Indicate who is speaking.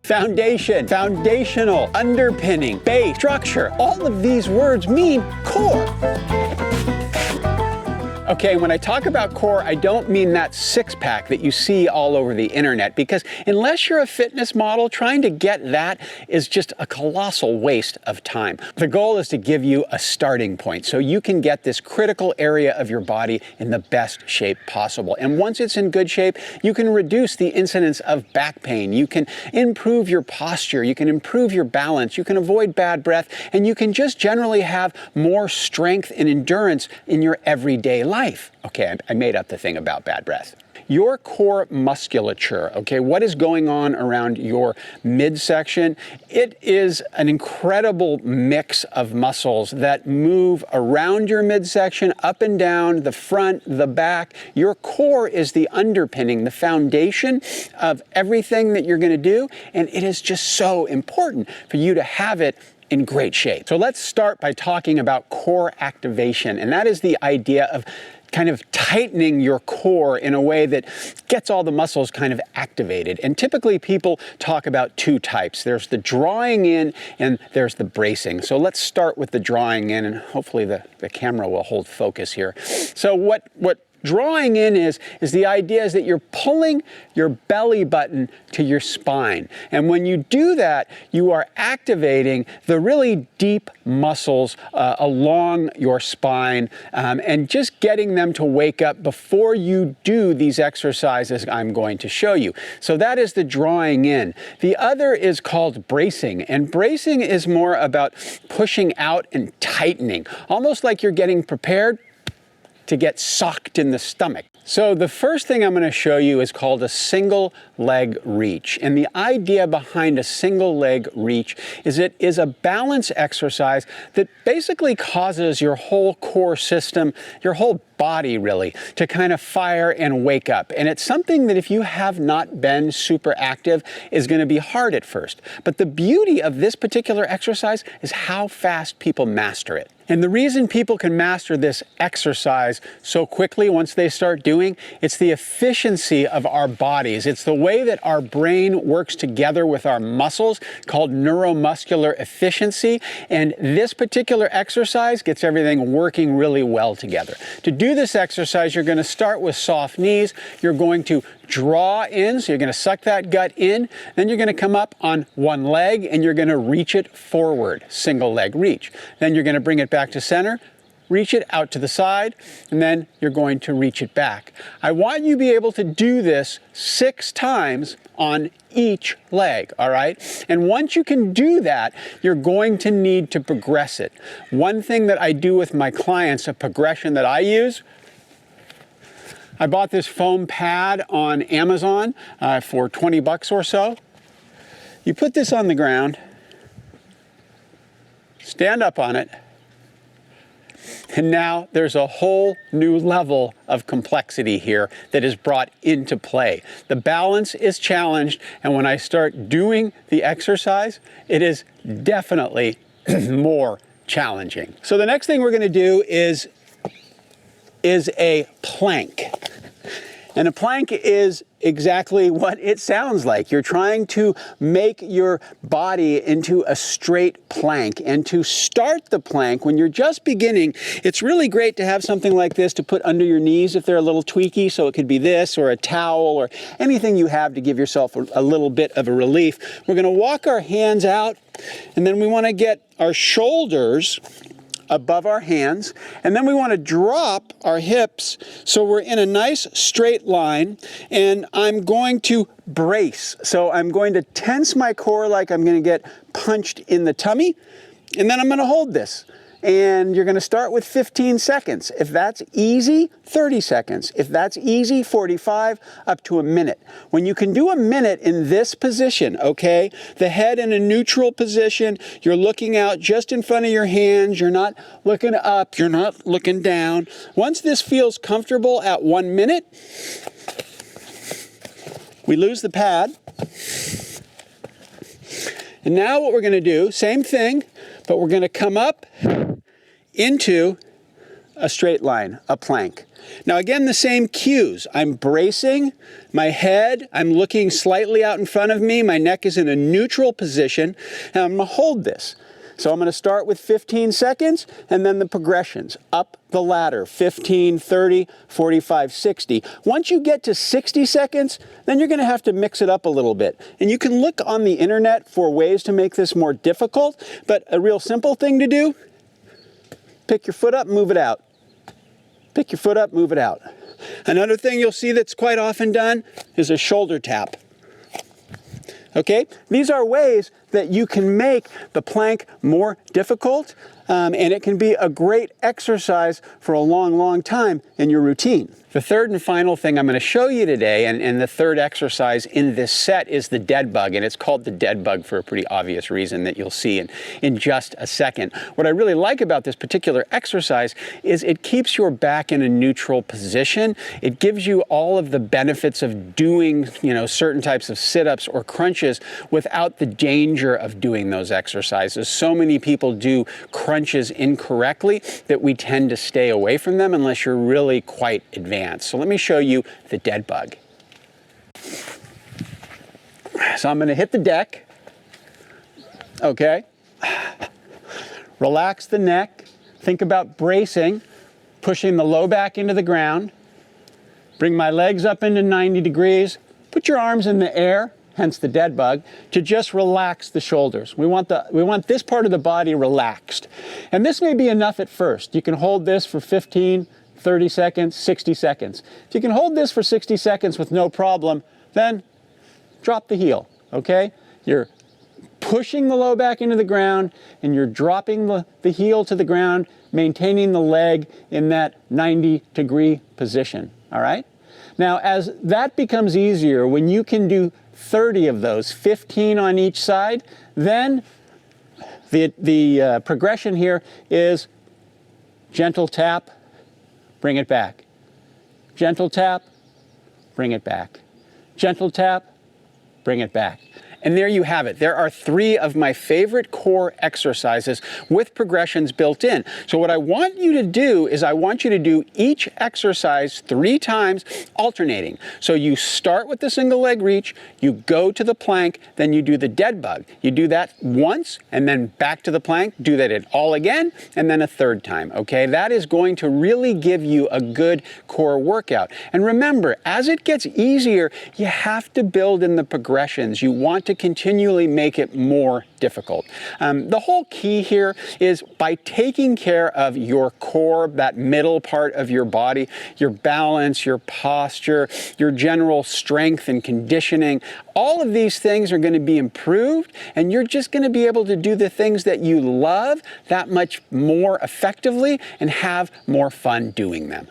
Speaker 1: foundation, foundational, underpinning, base, structure. All of these words mean core. Okay, when I talk about core, I don't mean that six-pack that you see all over the internet, because unless you're a fitness model, trying to get that is just a colossal waste of time. The goal is to give you a starting point so you can get this critical area of your body in the best shape possible. And once it's in good shape, you can reduce the incidence of back pain, you can improve your posture, you can improve your balance, you can avoid bad breath, and you can just generally have more strength and endurance in your everyday life. Okay, I made up the thing about bad breath. Your core musculature, okay, what is going on around your midsection? It is an incredible mix of muscles that move around your midsection, up and down, the front, the back. Your core is the underpinning, the foundation of everything that you're going to do, and it is just so important for you to have it in great shape. So let's start by talking about core activation, and that is the idea of kind of tightening your core in a way that gets all the muscles kind of activated. And typically people talk about two types. There's the drawing in and there's the bracing. So let's start with the drawing in, and hopefully the camera will hold focus here. So what drawing in is the idea is that you're pulling your belly button to your spine. And when you do that, you are activating the really deep muscles along your spine and just getting them to wake up before you do these exercises I'm going to show you. So that is the drawing in. The other is called bracing, and bracing is more about pushing out and tightening, almost like you're getting prepared to get socked in the stomach. So the first thing I'm going to show you is called a single leg reach. And the idea behind a single leg reach is it is a balance exercise that basically causes your whole core system, your whole body really, to kind of fire and wake up. And it's something that if you have not been super active is going to be hard at first. But the beauty of this particular exercise is how fast people master it. And the reason people can master this exercise so quickly once they start doing, it's the efficiency of our bodies. It's the way that our brain works together with our muscles, called neuromuscular efficiency. And this particular exercise gets everything working really well together. To do this exercise, you're going to start with soft knees. You're going to draw in, so you're going to suck that gut in. Then you're going to come up on one leg and you're going to reach it forward, single leg reach. Then you're going to bring it back to center, reach it out to the side, and then you're going to reach it back. I want you to be able to do this 6 times on each leg, all right? And once you can do that, you're going to need to progress it. One thing that I do with my clients, a progression that I use, I bought this foam pad on Amazon for 20 bucks or so. You put this on the ground, stand up on it, and now there's a whole new level of complexity here that is brought into play. The balance is challenged, and when I start doing the exercise, it is definitely more challenging. So the next thing we're going to do is a plank. And a plank is exactly what it sounds like. You're trying to make your body into a straight plank. And to start the plank, when you're just beginning, it's really great to have something like this to put under your knees if they're a little tweaky. So it could be this or a towel or anything you have to give yourself a little bit of a relief. We're going to walk our hands out, and then we want to get our shoulders above our hands, and then we want to drop our hips so we're in a nice straight line, and I'm going to brace. So I'm going to tense my core like I'm going to get punched in the tummy, and then I'm going to hold this. And you're going to start with 15 seconds. If that's easy, 30 seconds. If that's easy, 45, up to a minute. When you can do a minute in this position, okay, the head in a neutral position, you're looking out just in front of your hands, you're not looking up, you're not looking down. Once this feels comfortable at 1 minute, we lose the pad. And now what we're going to do, same thing, but we're going to come up into a straight line, a plank. Now again, the same cues. I'm bracing my head, I'm looking slightly out in front of me, my neck is in a neutral position, and I'm going to hold this. So I'm going to start with 15 seconds and then the progressions up the ladder, 15, 30, 45, 60. Once you get to 60 seconds, then you're going to have to mix it up a little bit. And you can look on the internet for ways to make this more difficult, but a real simple thing to do, pick your foot up, move it out. Pick your foot up, move it out. Another thing you'll see that's quite often done is a shoulder tap. Okay, these are ways that you can make the plank more difficult, and it can be a great exercise for a long, long time in your routine. The third and final thing I'm going to show you today, and the third exercise in this set, is the dead bug, and it's called the dead bug for a pretty obvious reason that you'll see in just a second. What I really like about this particular exercise is it keeps your back in a neutral position. It gives you all of the benefits of doing, certain types of sit-ups or crunches without the danger of doing those exercises. So many people do crunches incorrectly that we tend to stay away from them unless you're really quite advanced. So let me show you the dead bug. So I'm going to hit the deck. Okay. Relax the neck. Think about bracing, pushing the low back into the ground. Bring my legs up into 90 degrees. Put your arms in the air, hence the dead bug, to just relax the shoulders. We want this part of the body relaxed. And this may be enough at first. You can hold this for 15, 30 seconds, 60 seconds. If you can hold this for 60 seconds with no problem, then drop the heel, okay? You're pushing the low back into the ground and you're dropping the heel to the ground, maintaining the leg in that 90-degree position, all right? Now, as that becomes easier, when you can do 30 of those, 15 on each side, then the progression here is gentle tap, bring it back. Gentle tap, bring it back. Gentle tap, bring it back. And there you have it. There are 3 of my favorite core exercises with progressions built in. So what I want you to do is I want you to do each exercise 3 times, alternating. So you start with the single leg reach, you go to the plank, then you do the dead bug. You do that once and then back to the plank, do that all again, and then a 3rd time, okay? That is going to really give you a good core workout. And remember, as it gets easier, you have to build in the progressions. You want to continually make it more difficult. The whole key here is by taking care of your core, that middle part of your body, your balance, your posture, your general strength and conditioning, all of these things are going to be improved, and you're just going to be able to do the things that you love that much more effectively and have more fun doing them.